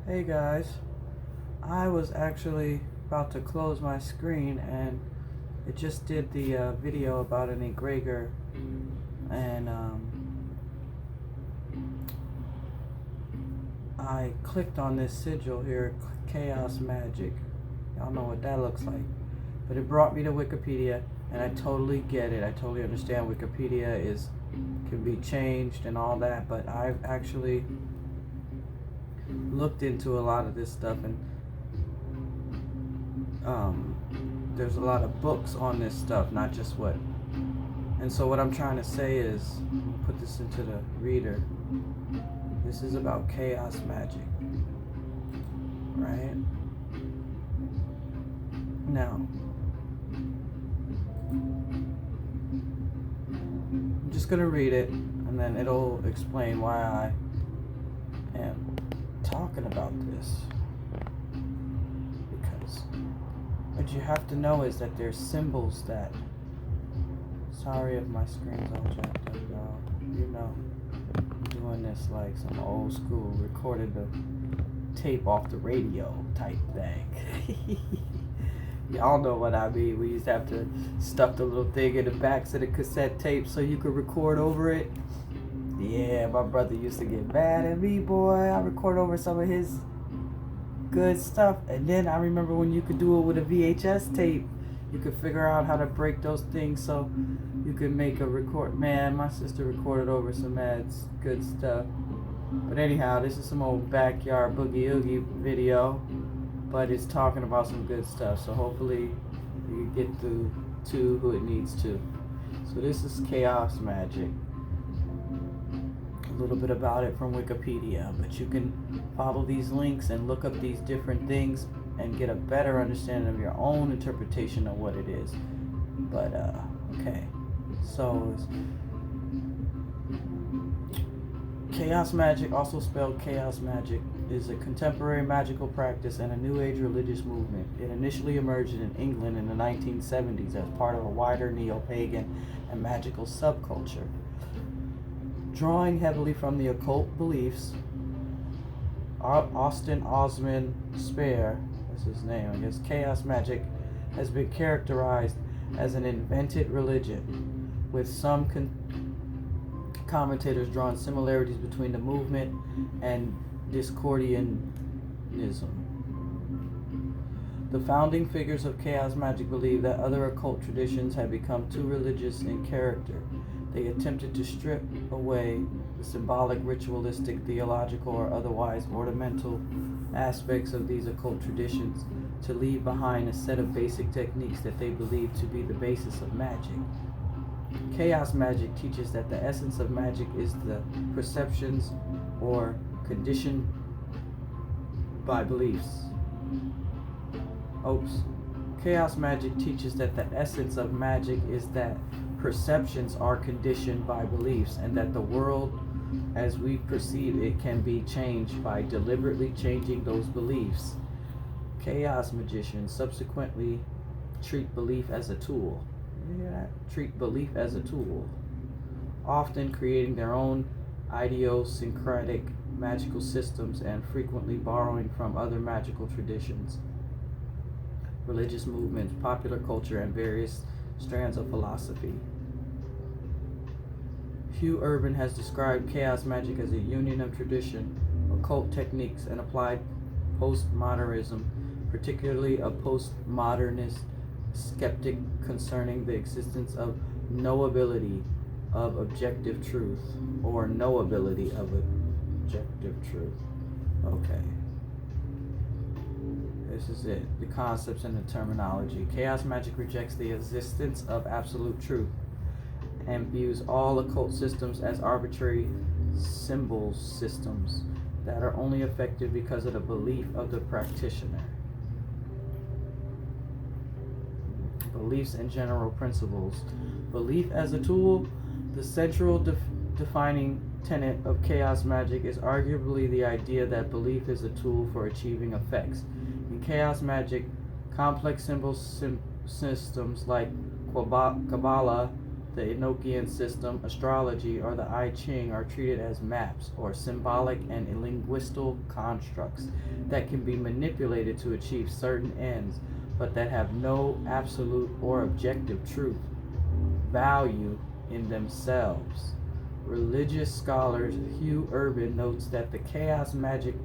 Hey guys, I was actually about to close my screen and it just did the video about an egregor, and I clicked on this sigil here, Chaos Magic. Y'all know what that looks like. But it brought me to Wikipedia, and I totally get it. I totally understand Wikipedia can be changed and all that, but I've actually looked into a lot of this stuff, and there's a lot of books on this stuff, not just what. And so what I'm trying to say is, put this into the reader. This is about chaos magic, right? Now, I'm just gonna read it, and then it'll explain why I am talking about this. Because what you have to know is that there's symbols that, sorry if my screen's all jacked up, y'all. You know, I'm doing this like some old school, recorded the tape off the radio type thing. Y'all know what I mean. We used to have to stuff the little thing in the backs of the cassette tape so you could record over it. Yeah, my brother used to get mad at me, boy. I record over some of his good stuff. And then I remember when you could do it with a VHS tape, you could figure out how to break those things so you could make a record. Man, my sister recorded over some mad good stuff. But anyhow, this is some old backyard boogie oogie video, but it's talking about some good stuff. So hopefully you get through to who it needs to. So this is chaos magic. A little bit about it from Wikipedia, but you can follow these links and look up these different things and get a better understanding of your own interpretation of what it is. But okay, so chaos magic, also spelled chaos magic, is a contemporary magical practice and a New Age religious movement. It initially emerged in England in the 1970s as part of a wider neo-pagan and magical subculture. Drawing heavily from the occult beliefs, Austin Osman Spare, that's his name, I guess, chaos magic has been characterized as an invented religion, with some commentators drawing similarities between the movement and Discordianism. The founding figures of chaos magic believed that other occult traditions had become too religious in character. They attempted to strip away the symbolic, ritualistic, theological, or otherwise ornamental aspects of these occult traditions to leave behind a set of basic techniques that they believed to be the basis of magic. Chaos magic teaches that the essence of magic is the perceptions or conditioned by beliefs. Chaos magic teaches that the essence of magic is that perceptions are conditioned by beliefs, and that the world as we perceive it can be changed by deliberately changing those beliefs. Chaos magicians subsequently treat belief as a tool. You hear that? Treat belief as a tool, often creating their own idiosyncratic magical systems and frequently borrowing from other magical traditions, religious movements, popular culture, and various strands of philosophy. Hugh Urban has described chaos magic as a union of tradition, occult techniques, and applied postmodernism, particularly a postmodernist skeptic concerning the existence of knowability of objective truth, or knowability of objective truth. Okay. This is it. The concepts and the terminology. Chaos magic rejects the existence of absolute truth and views all occult systems as arbitrary symbol systems that are only effective because of the belief of the practitioner. Beliefs and general principles. Belief as a tool. The central defining tenet of chaos magic is arguably the idea that belief is a tool for achieving effects. In chaos magic, complex symbol systems like Kabbalah the Enochian system, astrology, or the I Ching are treated as maps or symbolic and linguistal constructs that can be manipulated to achieve certain ends, but that have no absolute or objective truth, value in themselves. Religious scholar Hugh Urban notes that the chaos magic's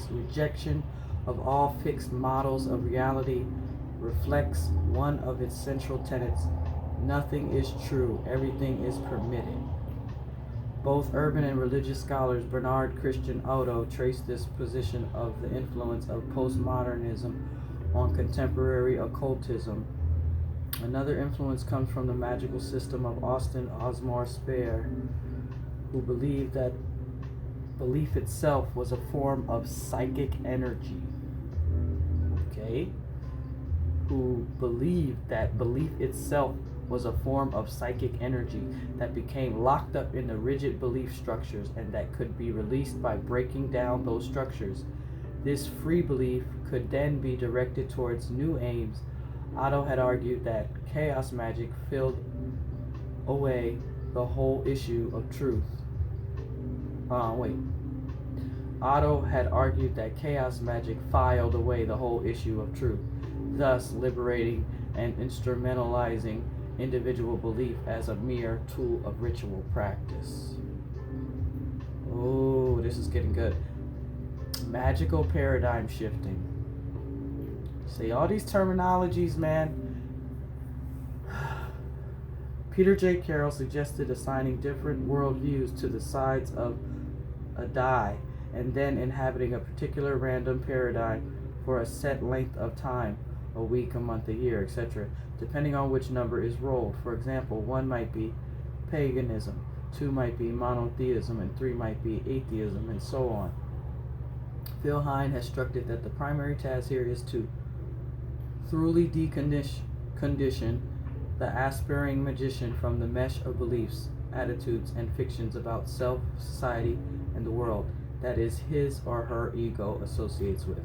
rejection of all fixed models of reality reflects one of its central tenets: nothing is true, everything is permitted. Both urban and religious scholars Bernard Christian Otto trace this position of the influence of postmodernism on contemporary occultism. Another influence comes from the magical system of Austin Osmore Spare, who believed that belief itself was a form of psychic energy. Okay? Who believed that belief itself was a form of psychic energy that became locked up in the rigid belief structures and that could be released by breaking down those structures. This free belief could then be directed towards new aims. Otto had argued that chaos magic filled away the whole issue of truth. Otto had argued that chaos magic filed away the whole issue of truth, thus liberating and instrumentalizing individual belief as a mere tool of ritual practice. Oh, this is getting good. Magical paradigm shifting. See, all these terminologies, man. Peter J. Carroll suggested assigning different worldviews to the sides of a die and then inhabiting a particular random paradigm for a set length of time, a week, a month, a year, etc., depending on which number is rolled. For example, 1 might be paganism, 2 might be monotheism, and 3 might be atheism, and so on. Phil Hine has structured that the primary task here is to thoroughly decondition the aspiring magician from the mesh of beliefs, attitudes, and fictions about self, society, and the world that is his or her ego associates with.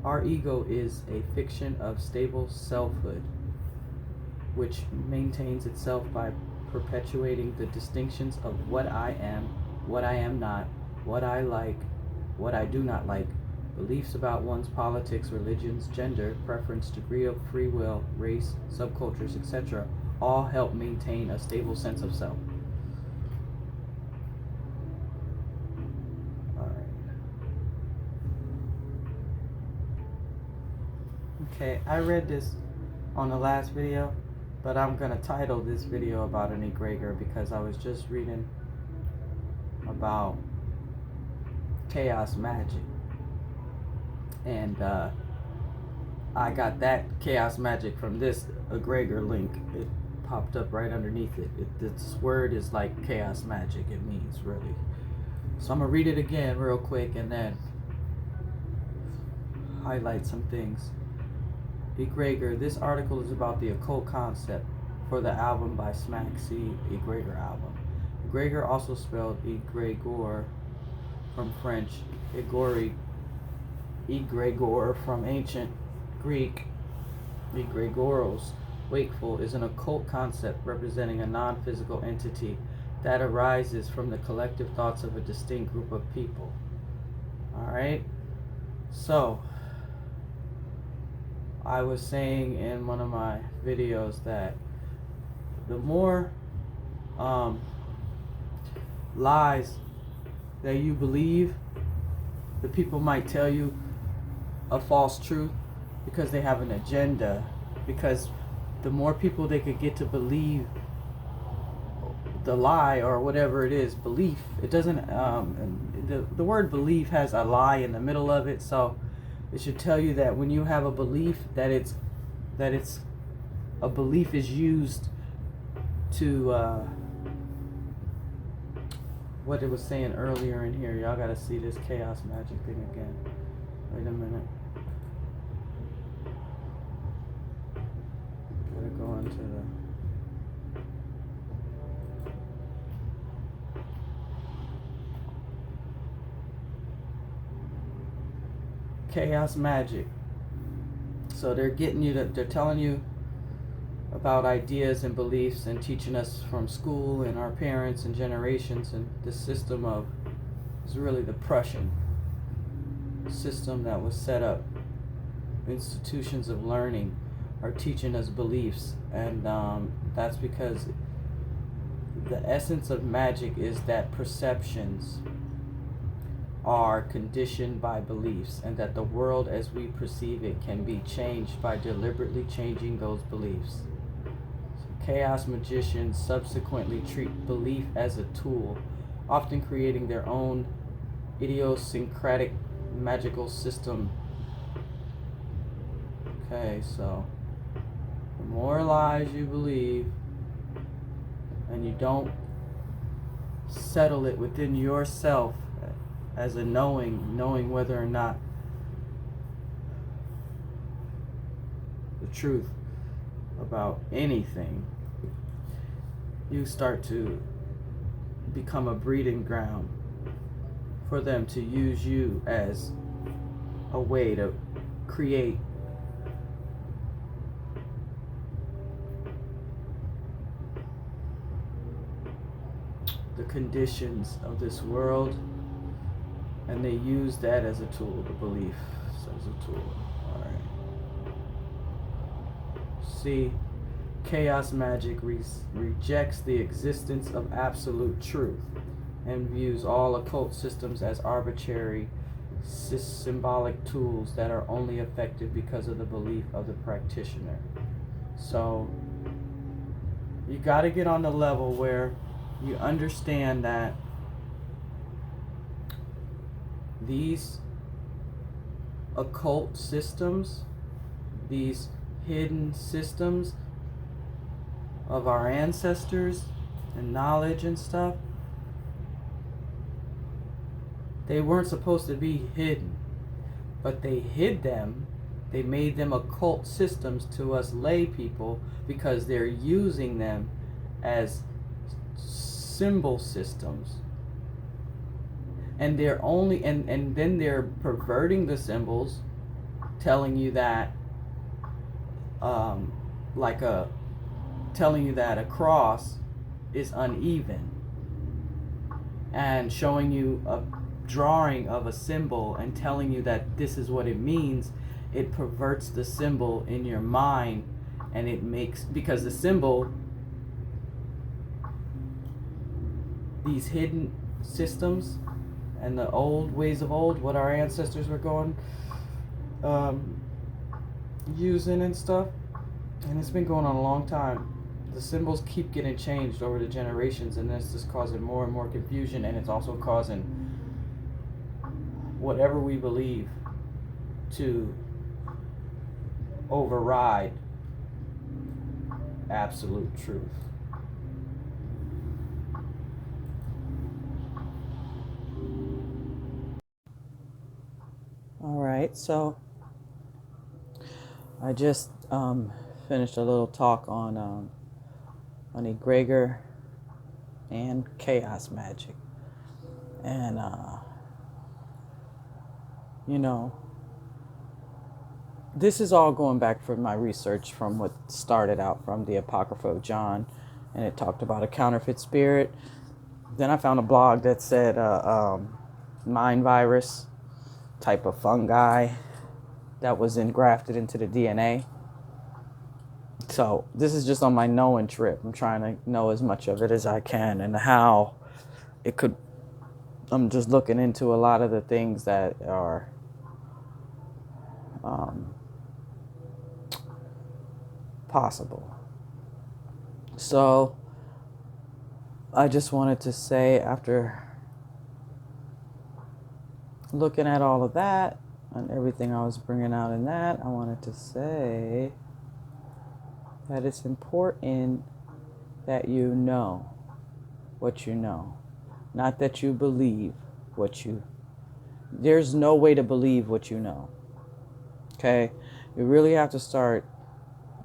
Our ego is a fiction of stable selfhood, which maintains itself by perpetuating the distinctions of what I am not, what I like, what I do not like, beliefs about one's politics, religions, gender, preference, degree of free will, race, subcultures, etc., all help maintain a stable sense of self. Okay, I read this on the last video, but I'm going to title this video about an egregor because I was just reading about chaos magic. And I got that chaos magic from this egregor link. It popped up right underneath it. This word is like chaos magic, it means, really. So I'm going to read it again real quick and then highlight some things. Egregor. This article is about the occult concept for the album by Smack C, Egregor album. Egregor, also spelled égrégore from French, egregor from ancient Greek, Эγρήγορος, wakeful, is an occult concept representing a non-physical entity that arises from the collective thoughts of a distinct group of people. Alright? So, I was saying in one of my videos that the more lies that you believe, the people might tell you a false truth because they have an agenda. Because the more people they could get to believe the lie or whatever it is, belief, it doesn't, the word belief has a lie in the middle of it, so it should tell you that when you have a belief, that it's a belief is used to what it was saying earlier in here. Y'all gotta see this chaos magic thing again. Wait a minute. Gotta go into the chaos magic. So they're getting you to, they're telling you about ideas and beliefs and teaching us from school and our parents and generations, and the system of is really the Prussian system that was set up. Institutions of learning are teaching us beliefs, and that's because the essence of magic is that perceptions are conditioned by beliefs, and that the world as we perceive it can be changed by deliberately changing those beliefs. So chaos magicians subsequently treat belief as a tool, often creating their own idiosyncratic magical system. Okay, so the more lies you believe and you don't settle it within yourself as a knowing whether or not the truth about anything, you start to become a breeding ground for them to use you as a way to create the conditions of this world, and they use that as a tool, the belief as a tool. All right. See, chaos magic rejects the existence of absolute truth and views all occult systems as arbitrary symbolic tools that are only effective because of the belief of the practitioner. So you got to get on the level where you understand that these occult systems, these hidden systems of our ancestors and knowledge and stuff, they weren't supposed to be hidden, but they hid them. They made them occult systems to us lay people because they're using them as symbol systems. And they're only and then they're perverting the symbols, telling you that telling you that a cross is uneven, and showing you a drawing of a symbol and telling you that this is what it means. It perverts the symbol in your mind, and it makes, because the symbol, these hidden systems and the old ways of old, what our ancestors were going using and stuff, and it's been going on a long time. The symbols keep getting changed over the generations, and this is causing more and more confusion, and it's also causing whatever we believe to override absolute truth. All right, so I just finished a little talk on egregor and chaos magic, and you know, this is all going back from my research from what started out from the Apocrypha of John, and it talked about a counterfeit spirit. Then I found a blog that said mind virus type of fungi that was engrafted into the DNA. So this is just on my knowing trip. I'm trying to know as much of it as I can, and how it could. I'm just looking into a lot of the things that are possible. So I just wanted to say, after looking at all of that and everything I was bringing out in that, I wanted to say that it's important that you know what you know, not that you believe what you. There's no way to believe what you know. Okay, you really have to start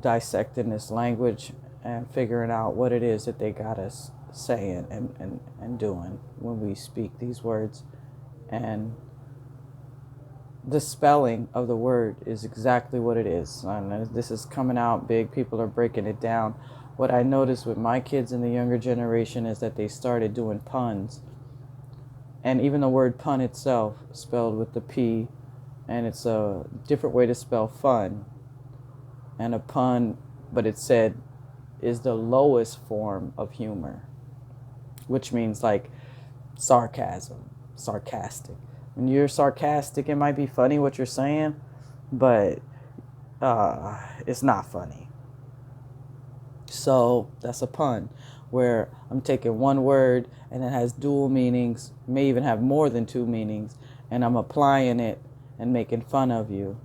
dissecting this language and figuring out what it is that they got us saying and doing when we speak these words, and the spelling of the word is exactly what it is. And this is coming out big. People are breaking it down. What I noticed with my kids in the younger generation is that they started doing puns. And even the word pun itself, spelled with the P, and it's a different way to spell fun. And a pun, but it said, is the lowest form of humor, which means like sarcasm, sarcastic. When you're sarcastic, it might be funny what you're saying, but it's not funny. So that's a pun, where I'm taking one word and it has dual meanings, may even have more than two meanings, and I'm applying it and making fun of you,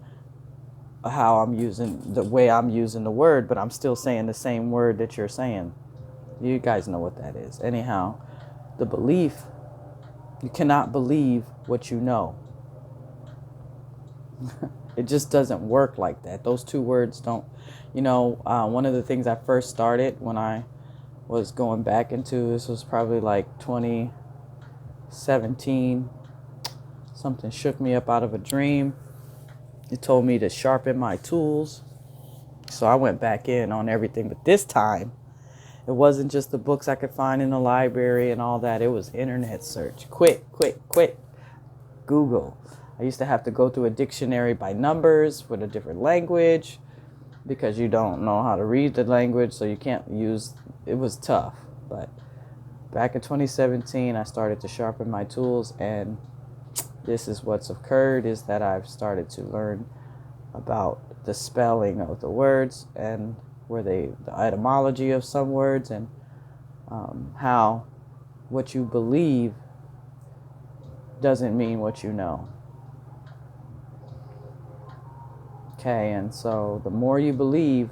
how I'm using, the way I'm using the word, but I'm still saying the same word that you're saying. You guys know what that is. Anyhow, the belief, you cannot believe what you know. It just doesn't work like that. Those two words don't, one of the things I first started when I was going back into, this was probably like 2017, something shook me up out of a dream. It told me to sharpen my tools. So I went back in on everything, but this time it wasn't just the books I could find in the library and all that. It was internet search. Quick. Google. I used to have to go through a dictionary by numbers with a different language because you don't know how to read the language, so you can't use, it was tough. But back in 2017, I started to sharpen my tools, and this is what's occurred, is that I've started to learn about the spelling of the words and the etymology of some words, and how what you believe doesn't mean what you know. Okay, and so the more you believe,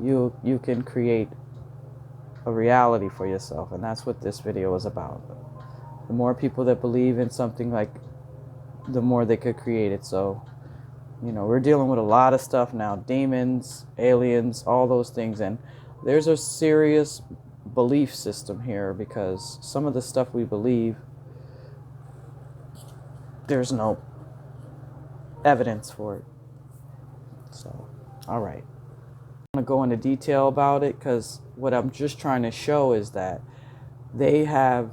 you can create a reality for yourself, and that's what this video is about. The more people that believe in something, like, the more they could create it. So, we're dealing with a lot of stuff now, demons, aliens, all those things, and there's a serious belief system here, because some of the stuff we believe, there's no evidence for it. So, all right. I'm going to go into detail about it, because what I'm just trying to show is that they have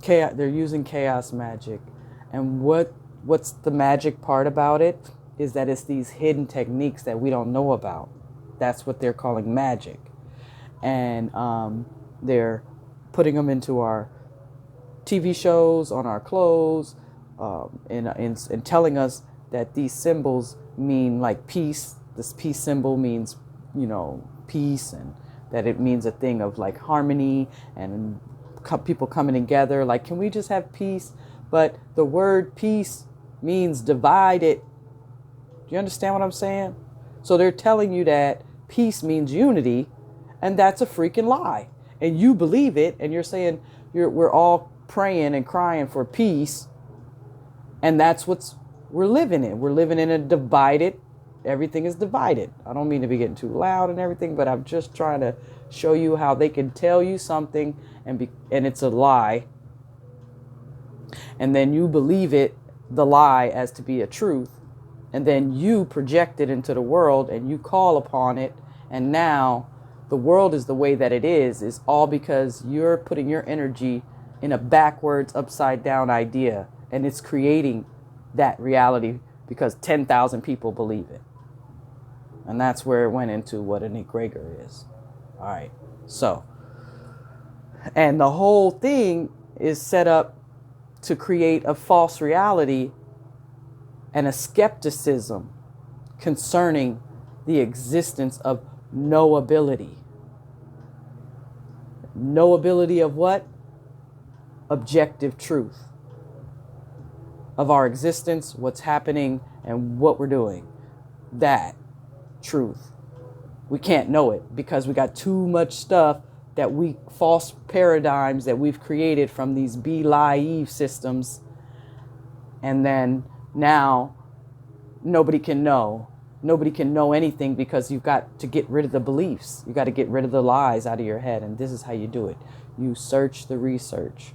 chaos. They're using chaos magic, and what's the magic part about it is that it's these hidden techniques that we don't know about. That's what they're calling magic, and they're putting them into our TV shows, on our clothes, and telling us that these symbols mean like peace. This peace symbol means, peace, and that it means a thing of like harmony and people coming together. Like, can we just have peace? But the word peace means divided. Do you understand what I'm saying? So they're telling you that peace means unity, and that's a freaking lie. And you believe it, and you're saying we're all praying and crying for peace, and that's we're living in. We're living in a divided, everything is divided. I don't mean to be getting too loud and everything, but I'm just trying to show you how they can tell you something and it's a lie, and then you believe it, the lie, as to be a truth, and then you project it into the world and you call upon it, and now the world is the way that it is all because you're putting your energy in a backwards, upside down idea, and it's creating that reality because 10,000 people believe it. And that's where it went into what an egregor is. All right. So, and the whole thing is set up to create a false reality and a skepticism concerning the existence of knowability. Knowability of what? Objective truth of our existence, what's happening, and what we're doing. That truth. We can't know it because we got too much stuff that false paradigms that we've created from these belief systems. And then now nobody can know. Nobody can know anything because you've got to get rid of the beliefs. You got to get rid of the lies out of your head. And this is how you do it. You search the research.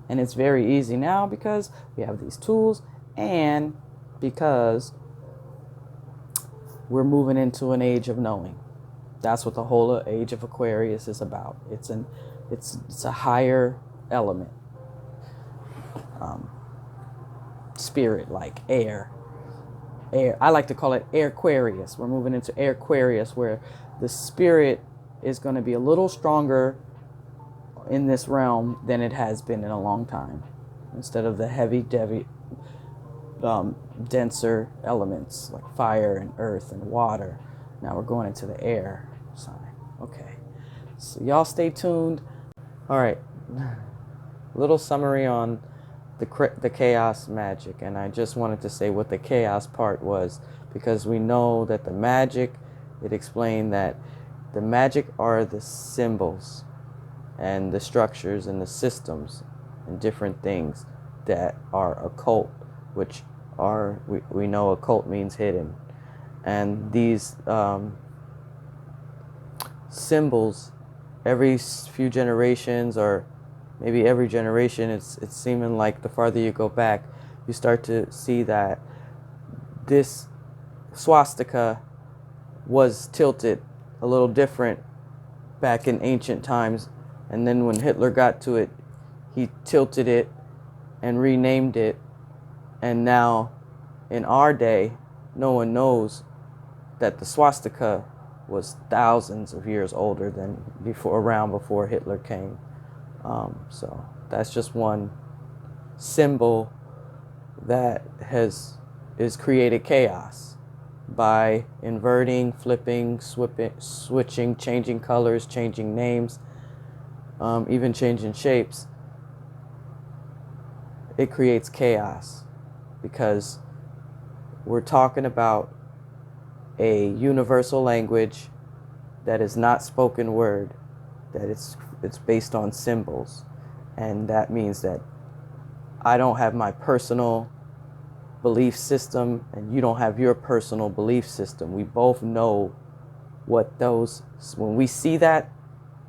And it's very easy now because we have these tools and because we're moving into an age of knowing. That's what the whole age of Aquarius is about. It's a higher element, spirit, like air. I like to call it Aquarius. We're moving into Aquarius, where the spirit is going to be a little stronger in this realm than it has been in a long time. Instead of the heavy, denser elements like fire and earth and water, now we're going into the air sign. Okay, so y'all stay tuned. All right, little summary on the chaos magic, and I just wanted to say what the chaos part was, because we know that the magic, it explained that the magic are the symbols and the structures and the systems and different things that are occult, which are, we know occult means hidden. And these symbols, every few generations, or maybe every generation, it's seeming like the farther you go back, you start to see that this swastika was tilted a little different back in ancient times. And then when Hitler got to it, he tilted it and renamed it. And now, in our day, no one knows that the swastika was thousands of years older than before Hitler came. So that's just one symbol that has created chaos by inverting, flipping, switching, changing colors, changing names, even changing shapes. It creates chaos because we're talking about a universal language that is not spoken word, that it's based on symbols. And that means that I don't have my personal belief system and you don't have your personal belief system. We both know what those, when we see that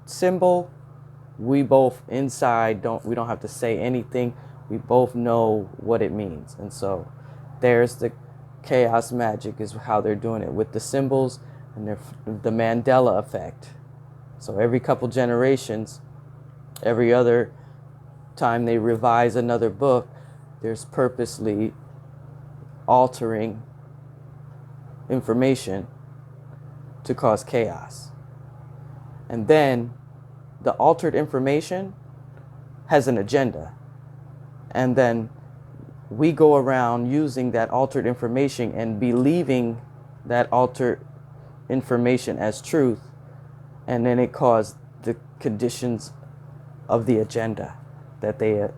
symbol, we both inside we don't have to say anything. We both know what it means. And so there's the chaos magic, is how they're doing it with the symbols and the Mandela effect. So every couple generations, every other time they revise another book, there's purposely altering information to cause chaos. And then the altered information has an agenda. And then we go around using that altered information and believing that altered information as truth. And then it caused the conditions of the agenda that they,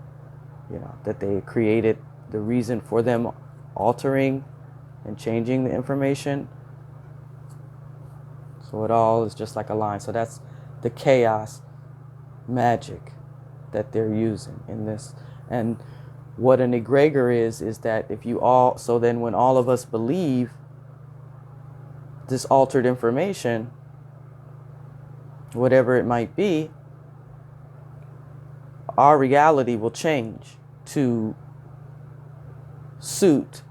that they created, the reason for them altering and changing the information. So it all is just like a line. So that's the chaos magic that they're using in this. And what an egregor is that if you all, so then when all of us believe this altered information, whatever it might be, our reality will change to suit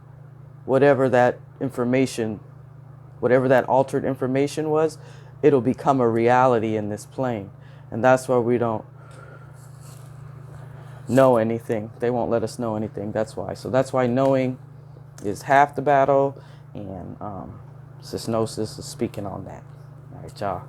whatever that information, whatever that altered information was. It'll become a reality in this plane. And that's why we don't know anything. They won't let us know anything. That's why. So that's why knowing is half the battle, and gnosis is speaking on that. All right, y'all.